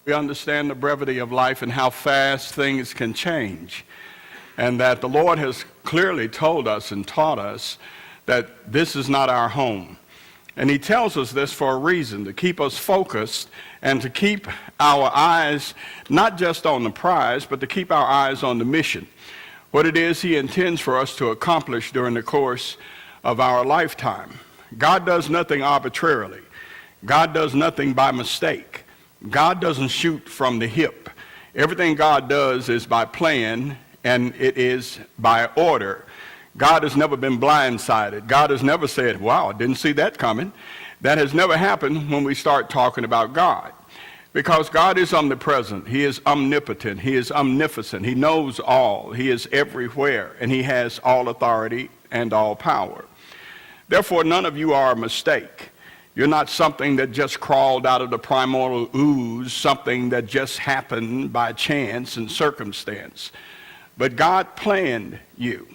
We understand the brevity of life and how fast things can change, and that the Lord has clearly told us and taught us that this is not our home. And he tells us this for a reason, to keep us focused and to keep our eyes not just on the prize, but to keep our eyes on the mission, what it is he intends for us to accomplish during the course of our lifetime. God does nothing arbitrarily. God does nothing by mistake. God doesn't shoot from the hip. Everything God does is by plan, and it is by order. God has never been blindsided. God has never said, wow, I didn't see that coming. That has never happened when we start talking about God. Because God is omnipresent. He is omnipotent. He is omnificent. He knows all. He is everywhere. And he has all authority and all power. Therefore, none of you are a mistake. You're not something that just crawled out of the primordial ooze, something that just happened by chance and circumstance. But God planned you.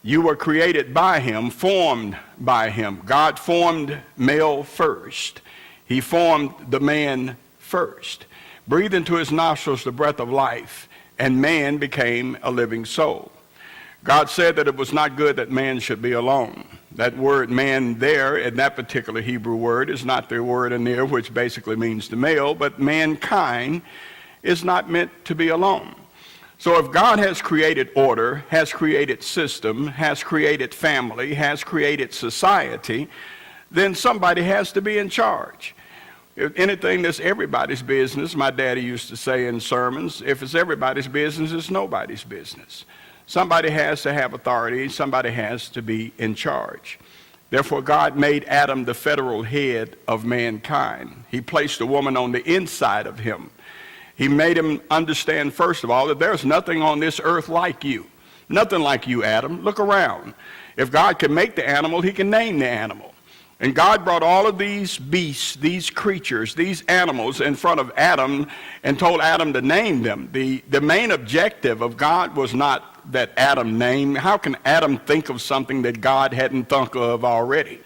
You were created by him, formed by him. God formed male first. He formed the man first. Breathed into his nostrils the breath of life, and man became a living soul. God said that it was not good that man should be alone. That word man there, in that particular Hebrew word, is not the word in there, which basically means the male, but mankind is not meant to be alone. So if God has created order, has created system, has created family, has created society, then somebody has to be in charge. If anything that's everybody's business, my daddy used to say in sermons, if it's everybody's business, it's nobody's business. Somebody has to have authority. Somebody has to be in charge. Therefore, God made Adam the federal head of mankind. He placed a woman on the inside of him. He made him understand, first of all, that there's nothing on this earth like you. Nothing like you, Adam. Look around. If God can make the animal, he can name the animal. And God brought all of these beasts, these creatures, these animals in front of Adam and told Adam to name them. The main objective of God was not that Adam named. How can Adam think of something that God hadn't thunk of already?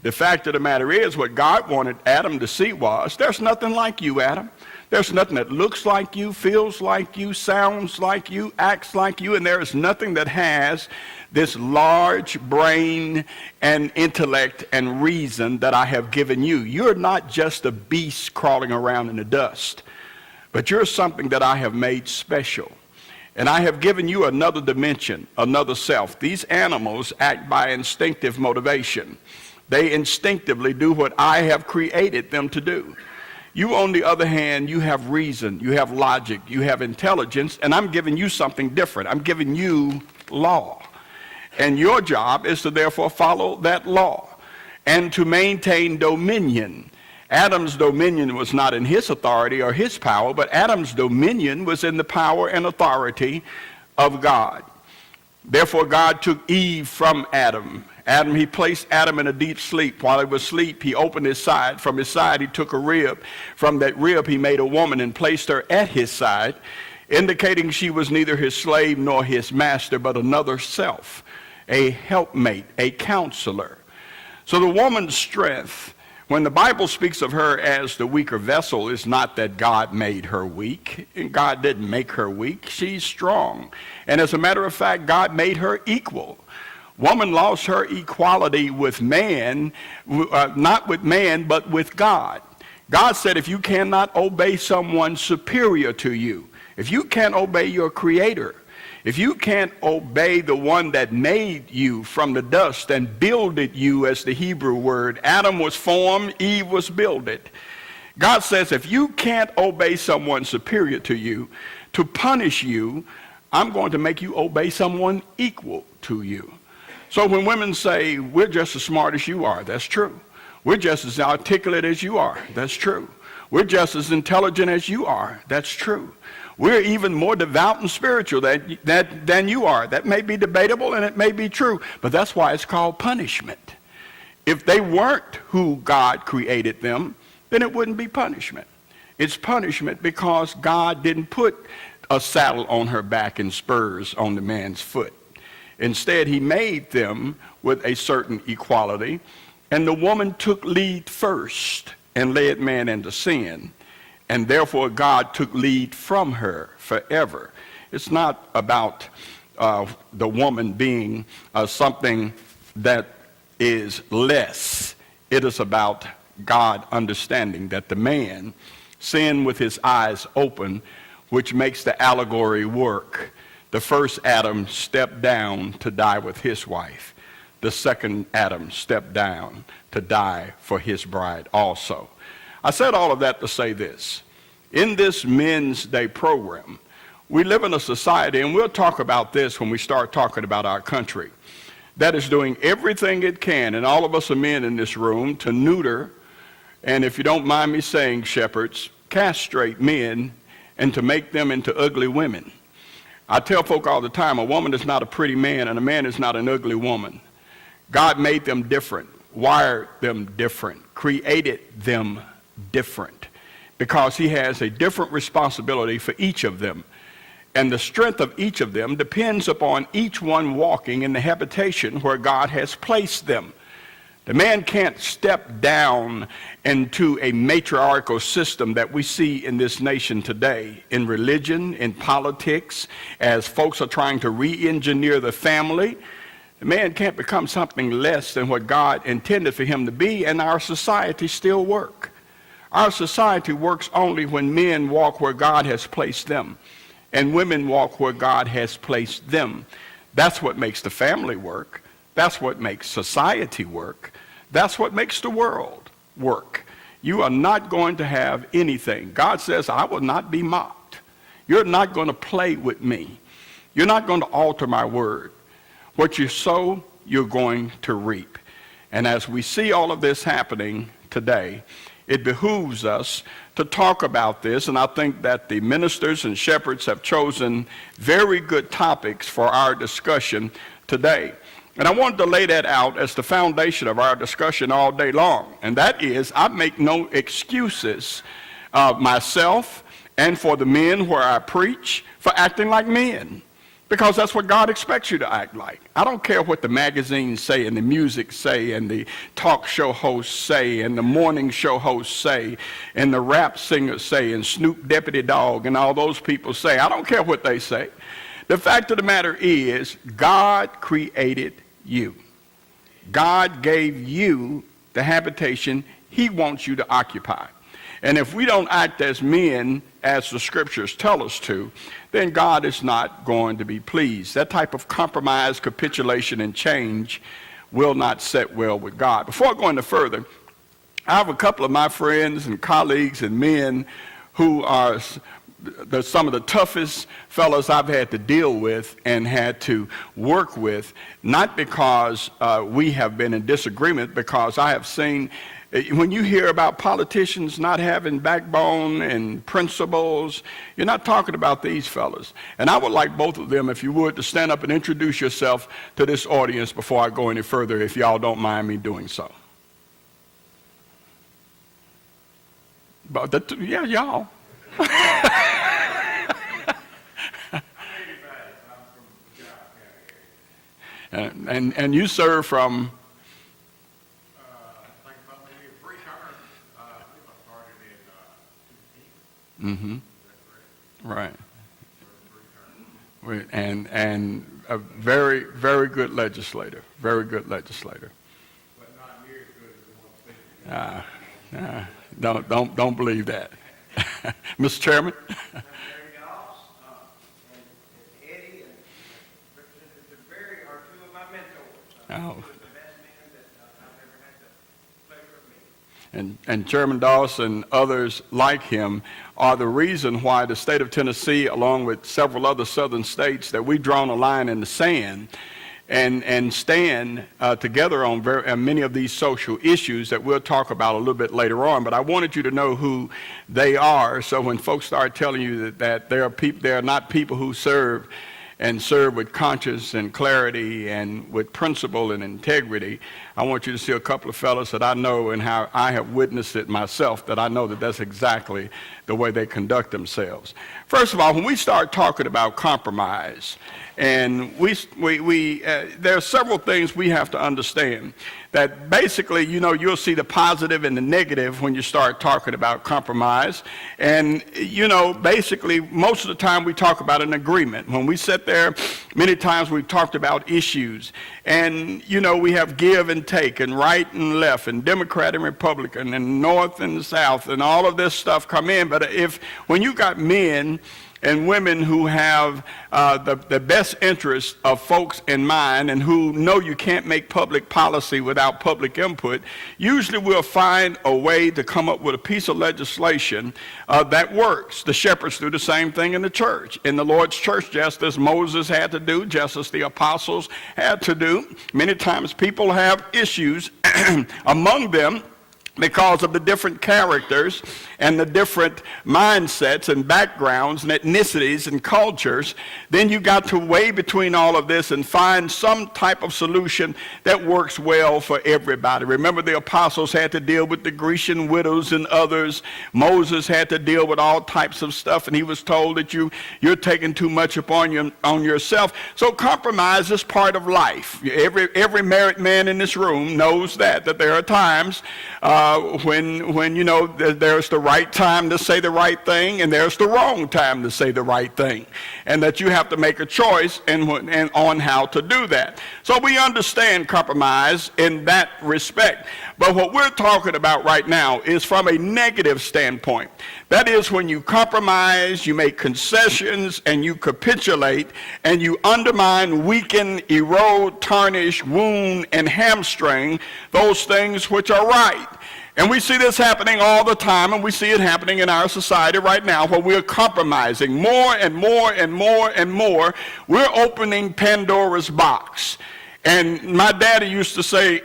The fact of the matter is, what God wanted Adam to see was, there's nothing like you, Adam. There's nothing that looks like you, feels like you, sounds like you, acts like you, and there is nothing that has this large brain and intellect and reason that I have given you. You're not just a beast crawling around in the dust, but you're something that I have made special. And I have given you another dimension, another self. These animals act by instinctive motivation. They instinctively do what I have created them to do. You, on the other hand, you have reason, you have logic, you have intelligence, and I'm giving you something different. I'm giving you law. And your job is to therefore follow that law and to maintain dominion. Adam's dominion was not in his authority or his power, but Adam's dominion was in the power and authority of God. Therefore, God took Eve from Adam. He placed Adam in a deep sleep. While he was asleep, he opened his side. From his side, he took a rib. From that rib, he made a woman and placed her at his side, indicating she was neither his slave nor his master, but another self, a helpmate, a counselor. So the woman's strength, when the Bible speaks of her as the weaker vessel, is not that God made her weak. And God didn't make her weak. She's strong. And as a matter of fact, God made her equal. Woman lost her equality with man, not with man, but with God. God said, if you cannot obey someone superior to you, if you can't obey your creator, if you can't obey the one that made you from the dust and builded you, as the Hebrew word, Adam was formed, Eve was builded. God says, if you can't obey someone superior to you, to punish you, I'm going to make you obey someone equal to you. So when women say, we're just as smart as you are, that's true. We're just as articulate as you are, that's true. We're just as intelligent as you are, that's true. We're even more devout and spiritual than you are. That may be debatable and it may be true, but that's why it's called punishment. If they weren't who God created them, then it wouldn't be punishment. It's punishment because God didn't put a saddle on her back and spurs on the man's foot. Instead, he made them with a certain equality, and the woman took lead first and led man into sin. and therefore God took lead from her forever. It's not about the woman being something that is less. It is about God understanding that the man sinned with his eyes open, which makes the allegory work. The first Adam stepped down to die with his wife. The second Adam stepped down to die for his bride also. I said all of that to say this. In this Men's Day program, we live in a society, and we'll talk about this when we start talking about our country, that is doing everything it can, and all of us are men in this room, to neuter, and if you don't mind me saying, shepherds, castrate men and to make them into ugly women. I tell folk all the time, a woman is not a pretty man and a man is not an ugly woman. God made them different, wired them different, created them different, because he has a different responsibility for each of them. And the strength of each of them depends upon each one walking in the habitation where God has placed them. The man can't step down into a matriarchal system that we see in this nation today, in religion, in politics, as folks are trying to re-engineer the family. The man can't become something less than what God intended for him to be, and our society still work. Our society works only when men walk where God has placed them, and women walk where God has placed them. That's what makes the family work. That's what makes society work. That's what makes the world work. You are not going to have anything. God says, I will not be mocked. You're not going to play with me. You're not going to alter my word. What you sow, you're going to reap. And as we see all of this happening today, it behooves us to talk about this, and I think that the ministers and shepherds have chosen very good topics for our discussion today. And I wanted to lay that out as the foundation of our discussion all day long, and that is, I make no excuses myself and for the men where I preach for acting like men, because that's what God expects you to act like. I don't care what the magazines say and the music say and the talk show hosts say and the morning show hosts say and the rap singers say and Snoop Deputy Dog and all those people say. I don't care what they say. The fact of the matter is, God created you. God gave you the habitation he wants you to occupy. And if we don't act as men, as the scriptures tell us to, then God is not going to be pleased. That type of compromise, capitulation, and change will not set well with God. Before I go any further, I have a couple of my friends and colleagues and men who are some of the toughest fellows I've had to deal with and had to work with, not because we have been in disagreement, because I have seen, when you hear about politicians not having backbone and principles, you're not talking about these fellas. And I would like both of them, if you would, to stand up and introduce yourself to this audience before I go any further, if y'all don't mind me doing so. But yeah, y'all. And you serve from? I think about maybe a pre-term. I believe I started in 2010. Right. And a very, very good legislator. Very good legislator. But not near as good as the one speaking. Don't believe that. Mr. Chairman? And Eddie and DeBerry are two of my mentors. Oh. He was the best man that I've ever had the pleasure of meeting. And Chairman Doss and others like him are the reason why the state of Tennessee, along with several other southern states, that we've drawn a line in the sand and stand together on many of these social issues that we'll talk about a little bit later on. But I wanted you to know who they are, so when folks start telling you that they are not people who serve with conscience and clarity and with principle and integrity, I want you to see a couple of fellows that I know and how I have witnessed it myself, that I know that that's exactly the way they conduct themselves. First of all, when we start talking about compromise, and there are several things we have to understand. That basically, you'll see the positive and the negative when you start talking about compromise. And, basically, most of the time we talk about an agreement. When we sit there, many times we've talked about issues. And, we have give and take, and right and left, and Democrat and Republican, and North and South, and all of this stuff come in. But when you got men and women who have the best interest of folks in mind and who know you can't make public policy without public input, usually we'll find a way to come up with a piece of legislation that works. The shepherds do the same thing in the church. In the Lord's church, just as Moses had to do, just as the apostles had to do. Many times people have issues among them because of the different characters and the different mindsets and backgrounds and ethnicities and cultures. Then you got to weigh between all of this and find some type of solution that works well for everybody. Remember, the apostles had to deal with the Grecian widows and others. Moses had to deal with all types of stuff, and he was told that you're taking too much upon yourself. So compromise is part of life. Every married man in this room knows that there are times when there's the right time to say the right thing and there's the wrong time to say the right thing, and that you have to make a choice and on how to do that. So we understand compromise in that respect. But what we're talking about right now is from a negative standpoint. That is, when you compromise, you make concessions, and you capitulate, and you undermine, weaken, erode, tarnish, wound, and hamstring those things which are right. And we see this happening all the time, and we see it happening in our society right now, where we're compromising more and more and more and more. We're opening Pandora's box. And my daddy used to say,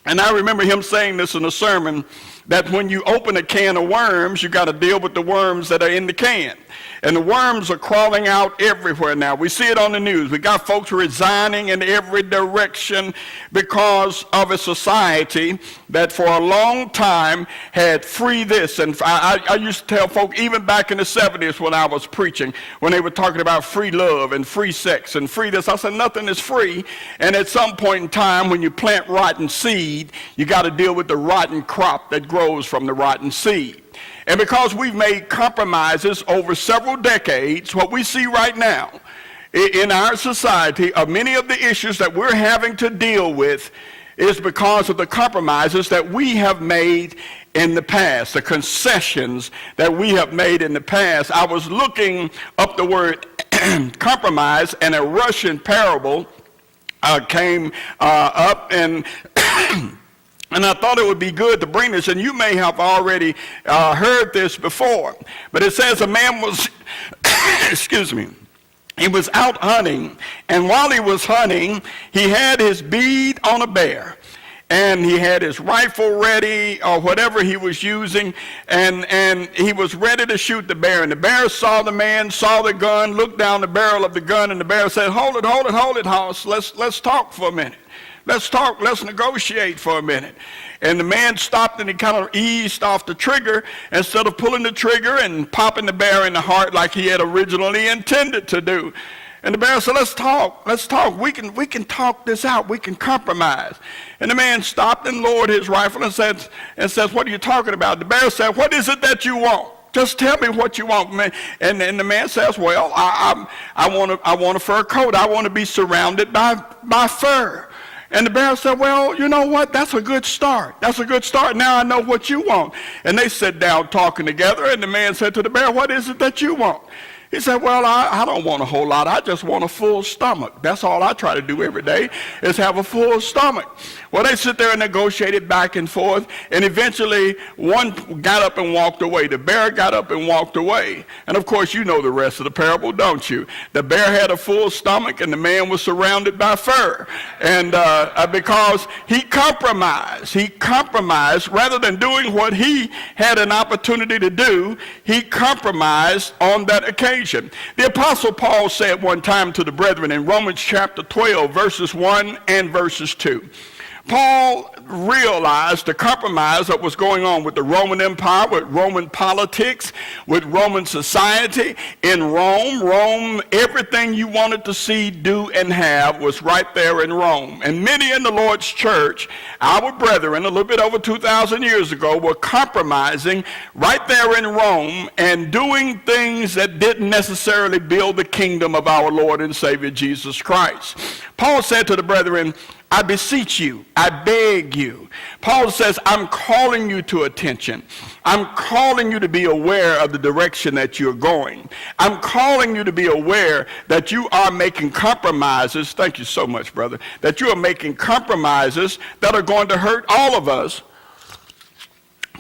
and I remember him saying this in a sermon, that when you open a can of worms, you got to deal with the worms that are in the can. And the worms are crawling out everywhere now. We see it on the news. We got folks resigning in every direction because of a society that for a long time had free this. And I used to tell folk, even back in the 70s when I was preaching, when they were talking about free love and free sex and free this, I said nothing is free. And at some point in time, when you plant rotten seed, you got to deal with the rotten crop that grows from the rotten seed. And because we've made compromises over several decades, what we see right now in our society of many of the issues that we're having to deal with is because of the compromises that we have made in the past, the concessions that we have made in the past. I was looking up the word compromise, and a Russian parable came up, and and I thought it would be good to bring this, and you may have already heard this before. But it says a man was, he was out hunting, and while he was hunting, he had his bead on a bear. And he had his rifle ready, or whatever he was using, and he was ready to shoot the bear. And the bear saw the man, saw the gun, looked down the barrel of the gun, and the bear said, hold it, hoss, let's talk for a minute. Let's talk, let's negotiate for a minute. And the man stopped, and he kind of eased off the trigger instead of pulling the trigger and popping the bear in the heart like he had originally intended to do. And the bear said, let's talk. We can talk this out. We can compromise. And the man stopped and lowered his rifle and says, what are you talking about? The bear said, what is it that you want? Just tell me what you want, man. And the man says, well, I want a fur coat. I want to be surrounded by fur. And the bear said, well, you know what? That's a good start. Now I know what you want. And they sat down talking together, and the man said to the bear, what is it that you want? He said, well, I don't want a whole lot. I just want a full stomach. That's all I try to do every day, is have a full stomach. Well, they sit there and negotiated back and forth, and eventually one got up and walked away. The bear got up and walked away. And, of course, you know the rest of the parable, don't you? The bear had a full stomach, and the man was surrounded by fur. And because he compromised rather than doing what he had an opportunity to do, he compromised on that occasion. The Apostle Paul said one time to the brethren in Romans chapter 12, verses 1 and verses 2, Paul realized the compromise that was going on with the Roman Empire, with Roman politics, with Roman society. In Rome, everything you wanted to see, do, and have was right there in Rome. And many in the Lord's church, our brethren, a little bit over 2,000 years ago, were compromising right there in Rome and doing things that didn't necessarily build the kingdom of our Lord and Savior Jesus Christ. Paul said to the brethren, I beseech you, I beg you. Paul says, I'm calling you to attention. I'm calling you to be aware of the direction that you're going. I'm calling you to be aware that you are making compromises. Thank you so much, brother. That you are making compromises that are going to hurt all of us.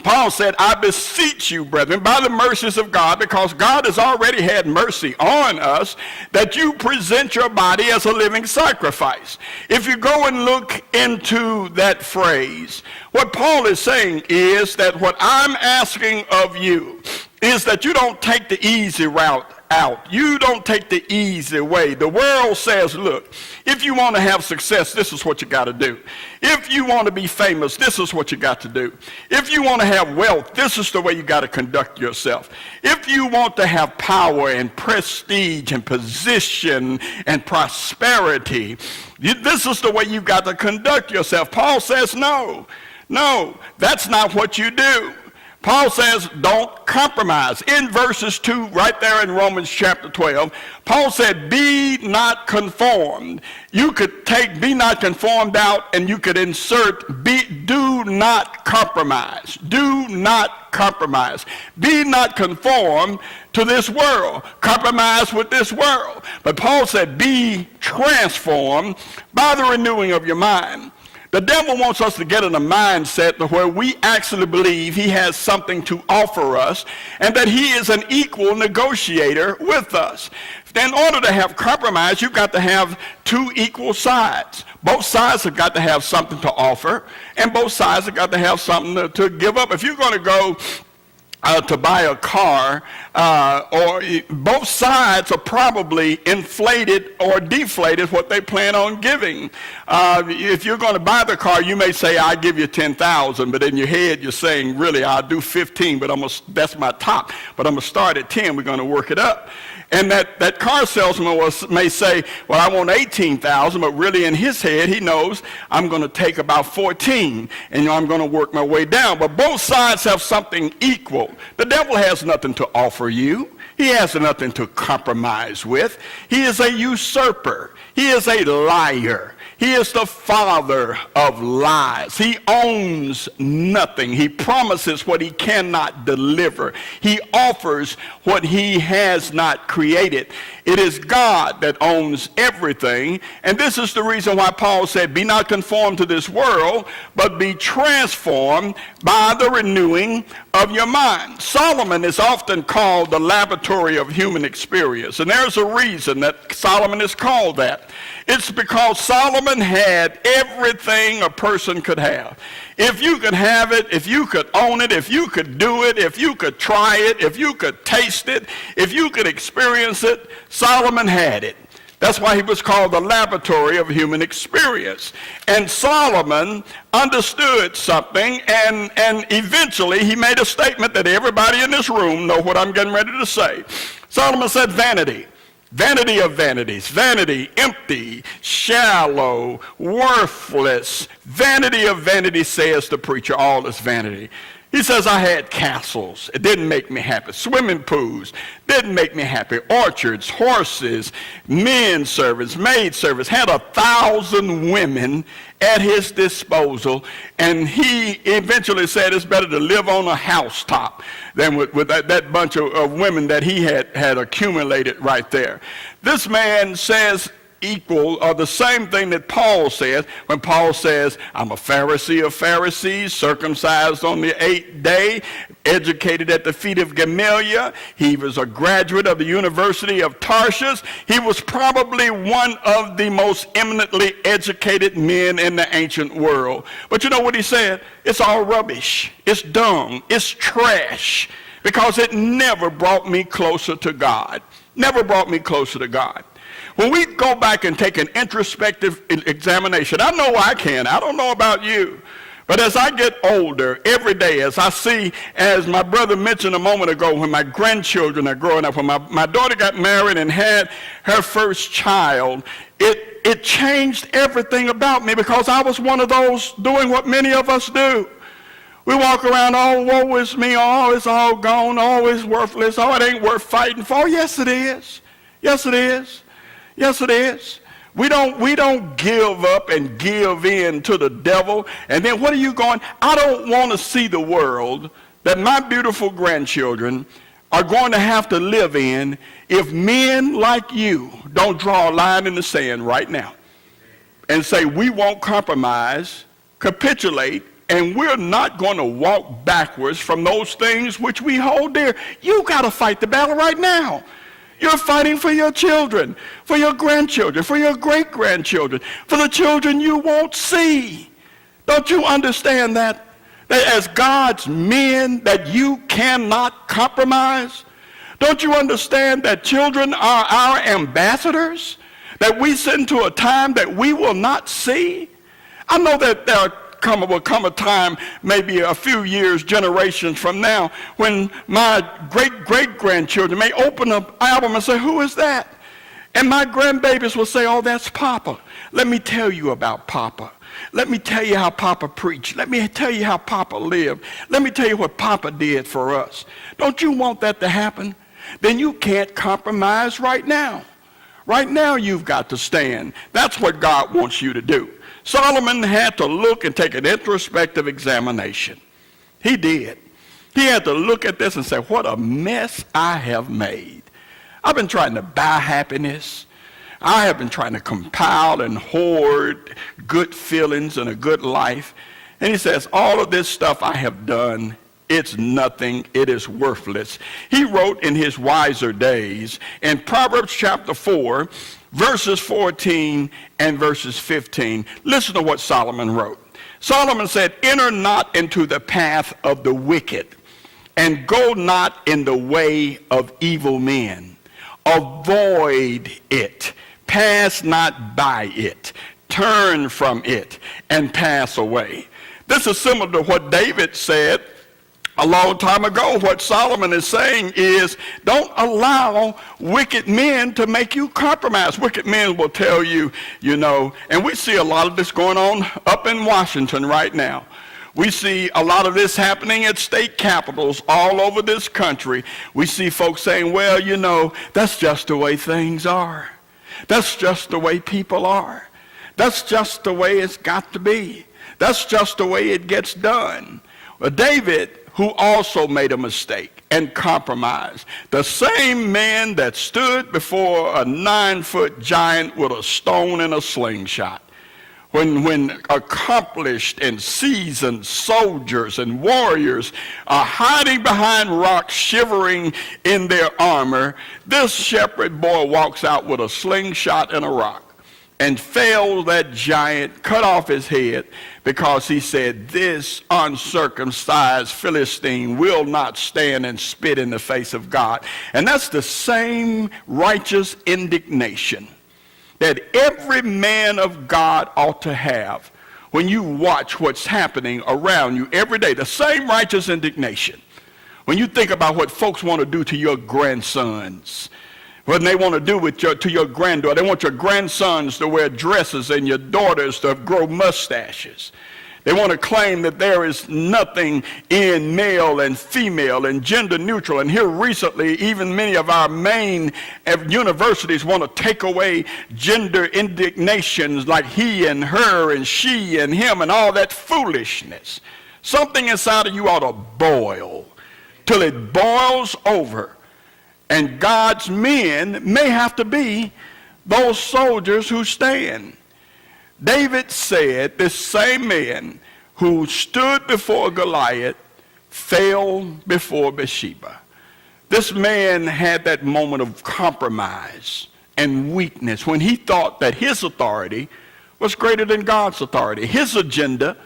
Paul said, I beseech you, brethren, by the mercies of God, because God has already had mercy on us, that you present your body as a living sacrifice. If you go and look into that phrase, what Paul is saying is that what I'm asking of you is that you don't take the easy route out. You don't take the easy way. The world says, look, if you want to have success, this is what you got to do. If you want to be famous, this is what you got to do. If you want to have wealth, this is the way you got to conduct yourself. If you want to have power and prestige and position and prosperity, this is the way you got to conduct yourself. Paul says, no, that's not what you do. Paul says, don't compromise. In verses 2, right there in Romans chapter 12, Paul said, be not conformed. You could take be not conformed out and you could insert do not compromise. Do not compromise. Be not conformed to this world. Compromise with this world. But Paul said, be transformed by the renewing of your mind. The devil wants us to get in a mindset to where we actually believe he has something to offer us and that he is an equal negotiator with us. In order to have compromise, you've got to have two equal sides. Both sides have got to have something to offer, and both sides have got to have something to give up. If you're going to go to buy a car, or both sides are probably inflated or deflated what they plan on giving. If you're going to buy the car, you may say, I'll give you $10,000, but in your head you're saying, really, I'll do 15, but that's my top, but I'm going to start at 10, we're going to work it up. And that car salesman may say, well, I want 18,000, but really in his head, he knows I'm going to take about 14, and I'm going to work my way down. But both sides have something equal. The devil has nothing to offer you. He has nothing to compromise with. He is a usurper. He is a liar. He is the father of lies. He owns nothing. He promises what he cannot deliver. He offers what he has not created. It is God that owns everything. And this is the reason why Paul said, be not conformed to this world, but be transformed by the renewing of your mind. Solomon is often called the laboratory of human experience. And there's a reason that Solomon is called that. It's because Solomon had everything a person could have. If you could have it, if you could own it, if you could do it, if you could try it, if you could taste it, if you could experience it, Solomon had it. That's why he was called the laboratory of human experience. And Solomon understood something, and eventually he made a statement that everybody in this room know what I'm getting ready to say. Solomon said, vanity. Vanity of vanities, vanity, empty, shallow, worthless. Vanity of vanities, says the preacher, all is vanity. He says, I had castles. It didn't make me happy. Swimming pools didn't make me happy. Orchards, horses, men servants, maid servants. Had 1,000 women at his disposal. And he eventually said it's better to live on a housetop than with that bunch of women that he had accumulated right there. This man says equal or the same thing that Paul says when Paul says, I'm a Pharisee of Pharisees, circumcised on the 8th day, educated at the feet of Gamaliel. He was a graduate of the University of Tarshish. He was probably one of the most eminently educated men in the ancient world. But you know what he said? It's all rubbish. It's dung. It's trash. because it never brought me closer to God. Never brought me closer to God. When we go back and take an introspective examination, I know I can. I don't know about you. But as I get older, every day, as I see, as my brother mentioned a moment ago, when my grandchildren are growing up, when my daughter got married and had her first child, it changed everything about me, because I was one of those doing what many of us do. We walk around, oh, woe is me, oh, it's all gone, oh, it's worthless, oh, it ain't worth fighting for. Yes, it is. Yes, it is. Yes, it is. We don't give up and give in to the devil. And then what are you going? I don't want to see the world that my beautiful grandchildren are going to have to live in if men like you don't draw a line in the sand right now and say we won't compromise, capitulate, and we're not going to walk backwards from those things which we hold dear. You got to fight the battle right now. You're fighting for your children, for your grandchildren, for your great-grandchildren, for the children you won't see. Don't you understand that? That as God's men, that you cannot compromise? Don't you understand that children are our ambassadors, that we send to a time that we will not see? I know that there will come a time, maybe a few years, generations from now, when my great-great-grandchildren may open an album and say, who is that? And my grandbabies will say, oh, that's Papa. Let me tell you about Papa. Let me tell you how Papa preached. Let me tell you how Papa lived. Let me tell you what Papa did for us. Don't you want that to happen? Then you can't compromise right now. Right now you've got to stand. That's what God wants you to do. Solomon had to look and take an introspective examination. He did. He had to look at this and say, what a mess I have made. I've been trying to buy happiness. I have been trying to compile and hoard good feelings and a good life. And he says, all of this stuff I have done, it's nothing. It is worthless. He wrote in his wiser days in Proverbs chapter 4, verses 14 and verses 15. Listen to what Solomon wrote. Solomon said, enter not into the path of the wicked, and go not in the way of evil men. Avoid it. Pass not by it. Turn from it and pass away. This is similar to what David said a long time ago. What Solomon is saying is, don't allow wicked men to make you compromise. Wicked men will tell you, and we see a lot of this going on up in Washington right now. We see a lot of this happening at state capitals all over this country. We see folks saying, well, that's just the way things are. That's just the way people are. That's just the way it's got to be. That's just the way it gets done. Well, David, who also made a mistake and compromised, the same man that stood before a 9-foot giant with a stone and a slingshot, when accomplished and seasoned soldiers and warriors are hiding behind rocks, shivering in their armor, this shepherd boy walks out with a slingshot and a rock and felled that giant, cut off his head, because he said, this uncircumcised Philistine will not stand and spit in the face of God. And that's the same righteous indignation that every man of God ought to have when you watch what's happening around you every day. The same righteous indignation. When you think about what folks want to do to your grandsons, what they want to do to your granddaughter. They want your grandsons to wear dresses and your daughters to grow mustaches. They want to claim that there is nothing in male and female and gender neutral. And here recently, even many of our main universities want to take away gender indignations like he and her and she and him and all that foolishness. Something inside of you ought to boil till it boils over. And God's men may have to be those soldiers who stand. David said this same man who stood before Goliath fell before Bathsheba. This man had that moment of compromise and weakness when he thought that his authority was greater than God's authority. His agenda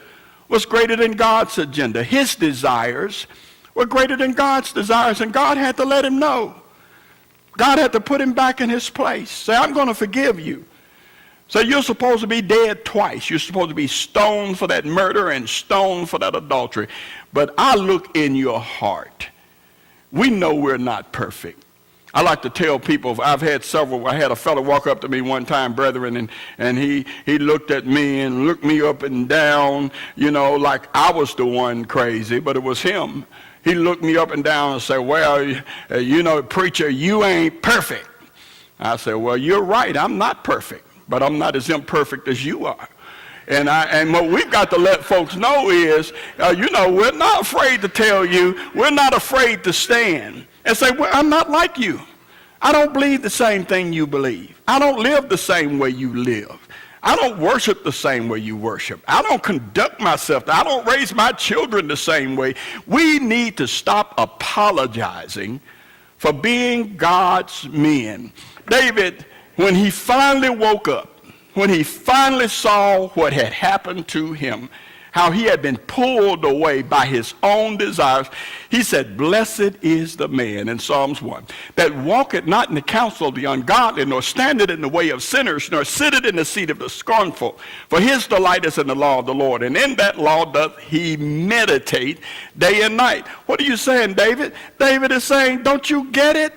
was greater than God's agenda. His desires were were greater than God's desires, and God had to let him know. God had to put him back in his place. Say, I'm going to forgive you. So you're supposed to be dead twice. You're supposed to be stoned for that murder and stoned for that adultery. But I look in your heart. We know we're not perfect. I like to tell people, I had a fellow walk up to me one time, brethren, and he looked at me and looked me up and down, like I was the one crazy, but it was him. He looked me up and down and said, well, preacher, you ain't perfect. I said, well, you're right, I'm not perfect, but I'm not as imperfect as you are. And what we've got to let folks know is, we're not afraid to tell you, we're not afraid to stand and say, well, I'm not like you. I don't believe the same thing you believe. I don't live the same way you live. I don't worship the same way you worship. I don't conduct myself. I don't raise my children the same way. We need to stop apologizing for being God's men. David, when he finally woke up, when he finally saw what had happened to him, how he had been pulled away by his own desires, he said, blessed is the man, in Psalms 1, that walketh not in the counsel of the ungodly, nor standeth in the way of sinners, nor sitteth in the seat of the scornful. For his delight is in the law of the Lord, and in that law doth he meditate day and night. What are you saying, David? David is saying, don't you get it?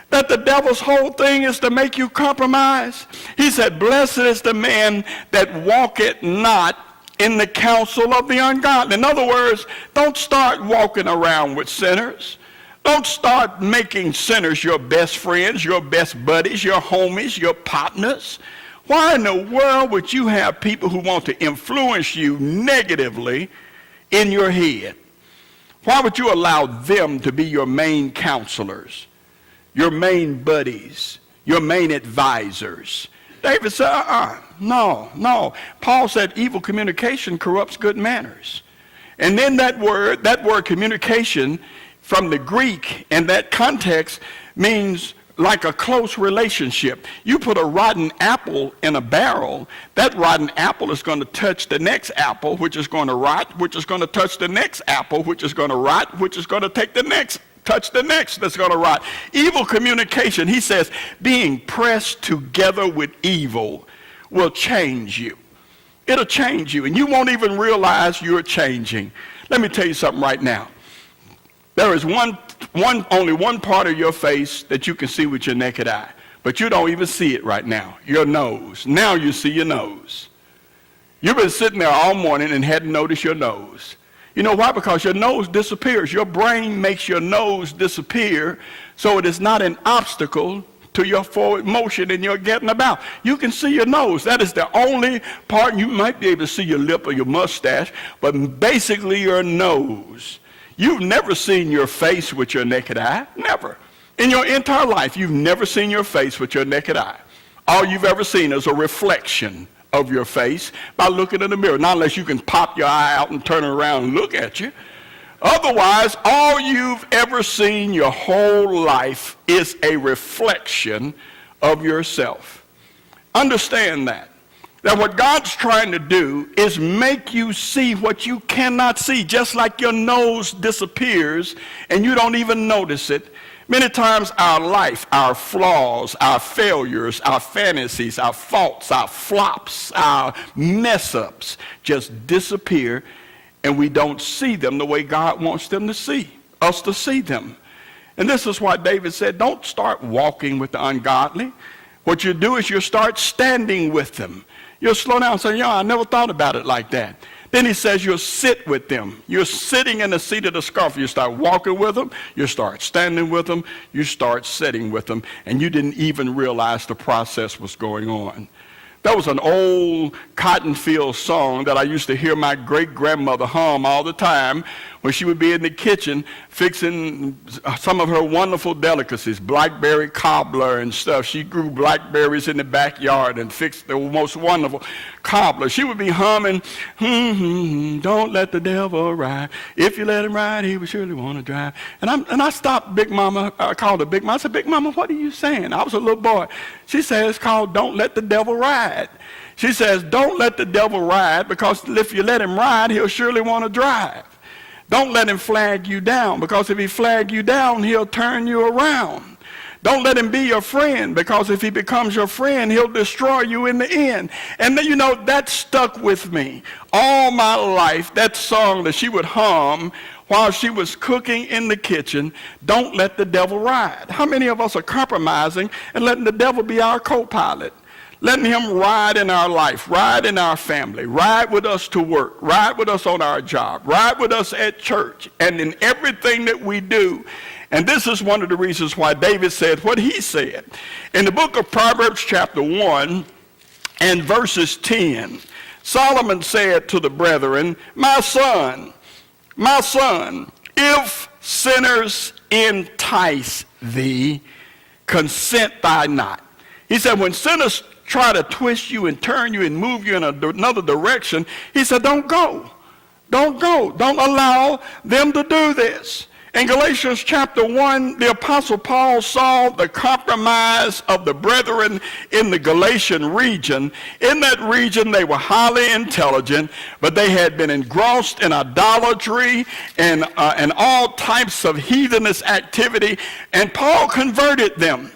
That the devil's whole thing is to make you compromise? He said, blessed is the man that walketh not in the counsel of the ungodly. In other words, don't start walking around with sinners. Don't start making sinners your best friends, your best buddies, your homies, your partners. Why in the world would you have people who want to influence you negatively in your head? Why would you allow them to be your main counselors, your main buddies, your main advisors? David said, no. Paul said evil communication corrupts good manners. And then that word communication from the Greek in that context means like a close relationship. You put a rotten apple in a barrel, that rotten apple is going to touch the next apple, which is going to rot, which is going to touch the next apple, which is going to rot, which is going to touch the next that's going to rot. Evil communication, he says, being pressed together with evil will change you. It'll change you, and you won't even realize you're changing. Let me tell you something right now. There is only one part of your face that you can see with your naked eye, but you don't even see it right now, your nose. Now you see your nose. You've been sitting there all morning and hadn't noticed your nose. You know why? Because your nose disappears. Your brain makes your nose disappear, so it is not an obstacle to your forward motion and your getting about. You can see your nose. That is the only part. You might be able to see your lip or your mustache, but basically your nose. You've never seen your face with your naked eye. Never. In your entire life, you've never seen your face with your naked eye. All you've ever seen is a reflection of your face by looking in the mirror. Not unless you can pop your eye out and turn around and look at you. Otherwise, all you've ever seen your whole life is a reflection of yourself. Understand that what God's trying to do is make you see what you cannot see, just like your nose disappears and you don't even notice it. Many times our life, our flaws, our failures, our fantasies, our faults, our flops, our mess-ups just disappear, and we don't see them the way God wants them to see, us to see them. And this is why David said, don't start walking with the ungodly. What you do is you start standing with them. You'll slow down and say, I never thought about it like that. Then he says you'll sit with them. You're sitting in the seat of the scornful. You start walking with them. You start standing with them. You start sitting with them. And you didn't even realize the process was going on. That was an old cotton field song that I used to hear my great-grandmother hum all the time when she would be in the kitchen fixing some of her wonderful delicacies, blackberry cobbler and stuff. She grew blackberries in the backyard and fixed the most wonderful cobbler. She would be humming, don't let the devil ride. If you let him ride, he will surely want to drive. And I stopped Big Mama. I called her Big Mama. I said, Big Mama, what are you saying? I was a little boy. She said, it's called Don't Let the Devil Ride. She says, don't let the devil ride, because if you let him ride, he'll surely want to drive. Don't let him flag you down, because if he flag you down, he'll turn you around. Don't let him be your friend, because if he becomes your friend, he'll destroy you in the end. And then, that stuck with me all my life, that song that she would hum while she was cooking in the kitchen, "Don't let the devil ride." How many of us are compromising and letting the devil be our co-pilot? Letting him ride in our life, ride in our family, ride with us to work, ride with us on our job, ride with us at church, and in everything that we do. And this is one of the reasons why David said what he said. In the book of Proverbs chapter 1 and verses 10, Solomon said to the brethren, my son, if sinners entice thee, consent thou not. He said, when sinners try to twist you and turn you and move you in another direction, he said, don't go. Don't go. Don't allow them to do this. In Galatians chapter 1, the Apostle Paul saw the compromise of the brethren in the Galatian region. In that region, they were highly intelligent, but they had been engrossed in idolatry and all types of heathenous activity, and Paul converted them.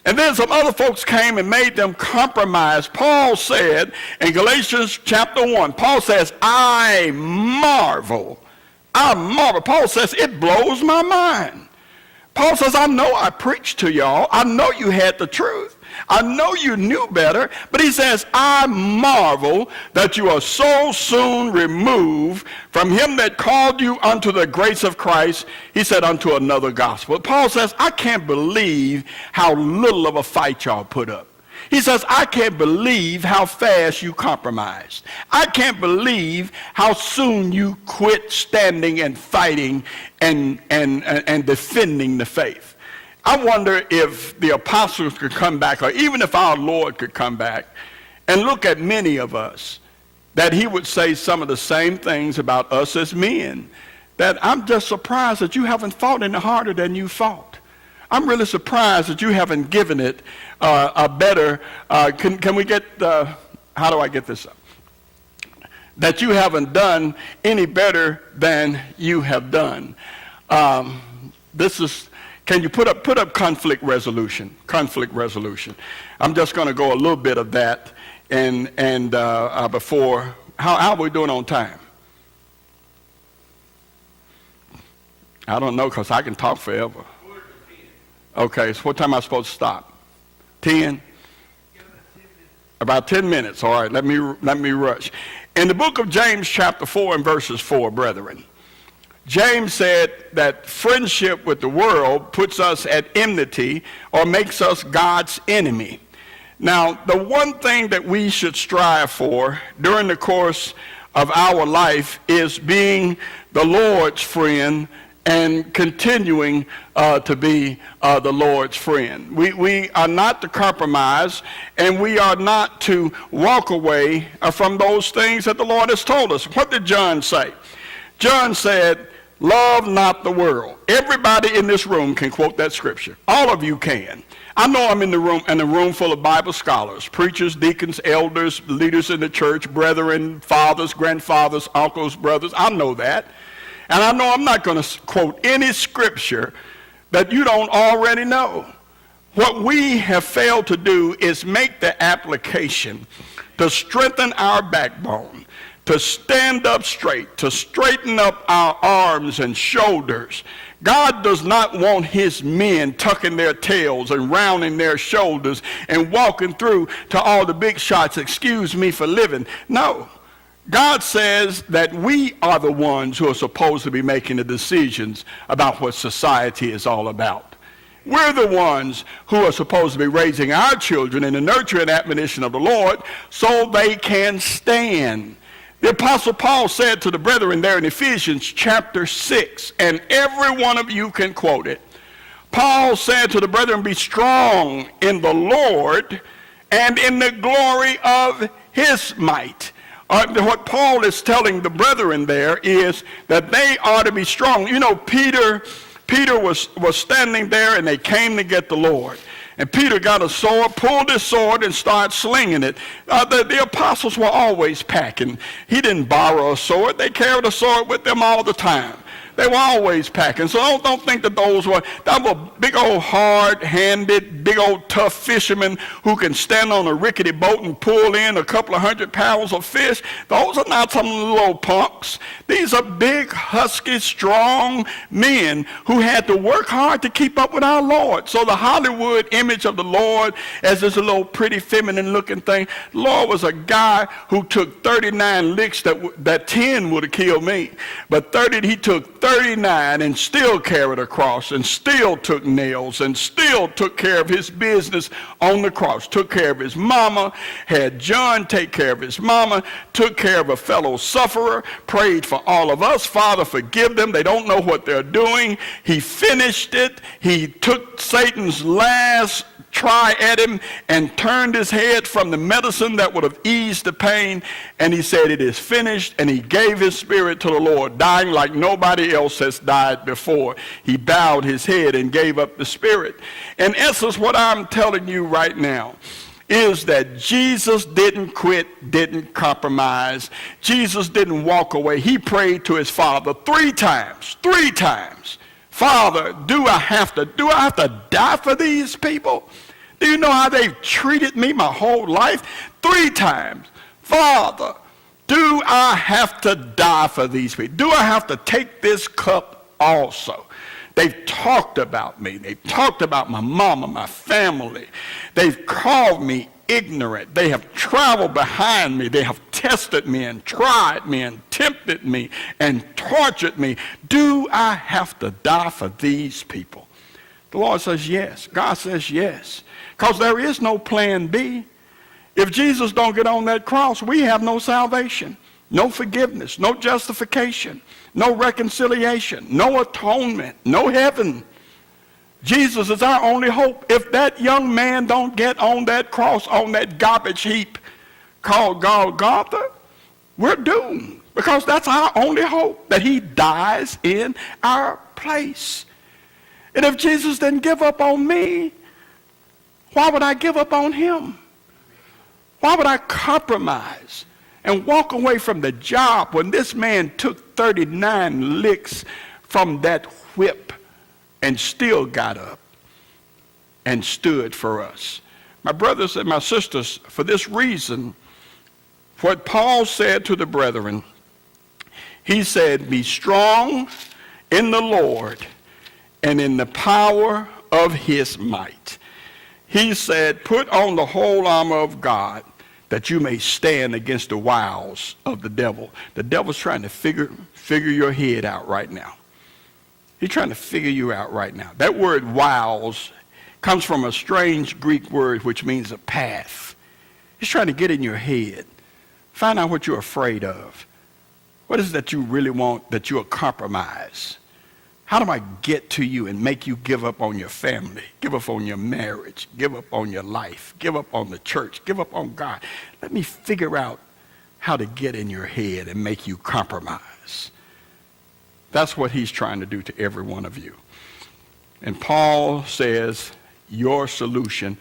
And then some other folks came and made them compromise. Paul said in Galatians chapter 1, Paul says, I marvel. Paul says, it blows my mind. Paul says, I know I preached to y'all. I know you had the truth. I know you knew better. But he says, I marvel that you are so soon removed from him that called you unto the grace of Christ. He said, unto another gospel. Paul says, I can't believe how little of a fight y'all put up. He says, I can't believe how fast you compromised. I can't believe how soon you quit standing and fighting and defending the faith. I wonder if the apostles could come back, or even if our Lord could come back and look at many of us, that he would say some of the same things about us as men. That I'm just surprised that you haven't fought any harder than you fought. I'm really surprised that you haven't given it a better, can we get, how do I get this up? That you haven't done any better than you have done. Can you put up conflict resolution? Conflict resolution. I'm just going to go a little bit of that and before, how are we doing on time? I don't know, because I can talk forever. Okay, so what time am I supposed to stop? 10? About 10 minutes. All right, let me rush. In the book of James chapter 4 and verses 4, brethren, James said that friendship with the world puts us at enmity or makes us God's enemy. Now, the one thing that we should strive for during the course of our life is being the Lord's friend and continuing to be the Lord's friend. We are not to compromise, and we are not to walk away from those things that the Lord has told us. What did John say? John said, love not the world. Everybody in this room can quote that scripture. All of you can. I know I'm in a room full of Bible scholars, preachers, deacons, elders, leaders in the church, brethren, fathers, grandfathers, uncles, brothers. I know that. And I know I'm not going to quote any scripture that you don't already know. What we have failed to do is make the application to strengthen our backbone, to stand up straight, to straighten up our arms and shoulders. God does not want his men tucking their tails and rounding their shoulders and walking through to all the big shots, excuse me for living. No. God says that we are the ones who are supposed to be making the decisions about what society is all about. We're the ones who are supposed to be raising our children in the nurture and admonition of the Lord so they can stand. The Apostle Paul said to the brethren there in Ephesians chapter 6, and every one of you can quote it. Paul said to the brethren, be strong in the Lord and in the glory of his might. What Paul is telling the brethren there is that they are to be strong. You know, Peter was standing there, and they came to get the Lord. And Peter got a sword, pulled his sword, and started slinging it. The apostles were always packing. He didn't borrow a sword. They carried a sword with them all the time. They were always packing. So don't think that that were big old hard-handed, big old tough fishermen who can stand on a rickety boat and pull in a couple of 100 pounds of fish. Those are not some little punks. These are big, husky, strong men who had to work hard to keep up with our Lord. So the Hollywood image of the Lord as this little pretty feminine looking thing, the Lord was a guy who took 39 licks that 10 would have killed me. But he took 39 and still carried a cross and still took nails and still took care of his business on the cross. Took care of his mama, had John take care of his mama, took care of a fellow sufferer, prayed for all of us. Father, forgive them. They don't know what they're doing. He finished it. He took Satan's last try at him and turned his head from the medicine that would have eased the pain, and he said, it is finished, and he gave his spirit to the Lord, dying like nobody else has died before. He bowed his head and gave up the spirit. In essence, what I'm telling you right now is that Jesus didn't quit, didn't compromise. Jesus didn't walk away. He prayed to his Father three times. Father, do I have to die for these people? Do you know how they've treated me my whole life? 3 times. Father, do I have to die for these people? Do I have to take this cup also? They've talked about me. They've talked about my mama, my family. They've called me ignorant. They have traveled behind me. They have tested me and tried me and tempted me and tortured me. Do I have to die for these people? The Lord says yes. God says yes. Because there is no plan B. If Jesus don't get on that cross, we have no salvation, no forgiveness, no justification, no reconciliation, no atonement, no heaven. Jesus is our only hope. If that young man don't get on that cross, on that garbage heap called Golgotha, we're doomed, because that's our only hope, that he dies in our place. And if Jesus didn't give up on me, why would I give up on him? Why would I compromise and walk away from the job when this man took 39 licks from that whip and still got up and stood for us? My brothers and my sisters, for this reason, what Paul said to the brethren, he said, be strong in the Lord and in the power of his might. He said, put on the whole armor of God, that you may stand against the wiles of the devil. The devil's trying to figure your head out right now. He's trying to figure you out right now. That word wiles comes from a strange Greek word which means a path. He's trying to get in your head. Find out what you're afraid of. What is it that you really want, that you'll compromise? How do I get to you and make you give up on your family, give up on your marriage, give up on your life, give up on the church, give up on God? Let me figure out how to get in your head and make you compromise. That's what he's trying to do to every one of you. And Paul says your solution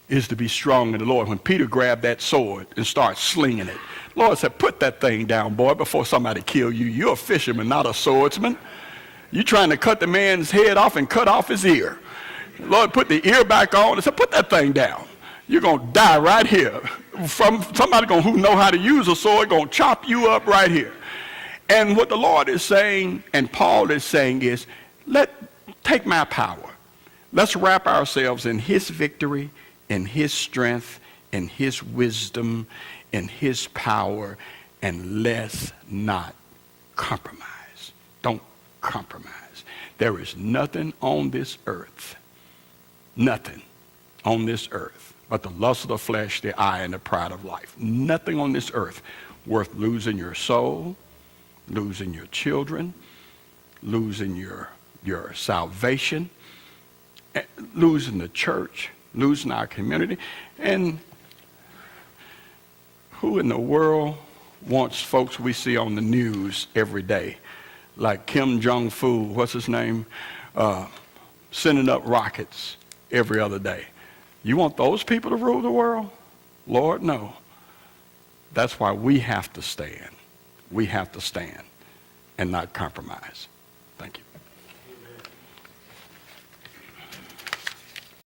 is to be strong in the Lord. When Peter grabbed that sword and started slinging it, the Lord said, put that thing down, boy, before somebody kill you. You're a fisherman, not a swordsman. You're trying to cut the man's head off and cut off his ear. The Lord put the ear back on and said, put that thing down. You're going to die right here. From somebody who know how to use a sword, going to chop you up right here. And what the Lord is saying, and Paul is saying, is, take my power. Let's wrap ourselves in his victory, in his strength, in his wisdom, in his power, and let's not compromise. Don't compromise. There is nothing on this earth, nothing on this earth, but the lust of the flesh, the eye, and the pride of life. Nothing on this earth worth losing your soul, losing your children, losing your salvation, losing the church, losing our community. And who in the world wants folks we see on the news every day, like Kim Jong-fu, what's his name, sending up rockets every other day? You want those people to rule the world? Lord, no. That's why we have to stand. We have to stand and not compromise. Thank you.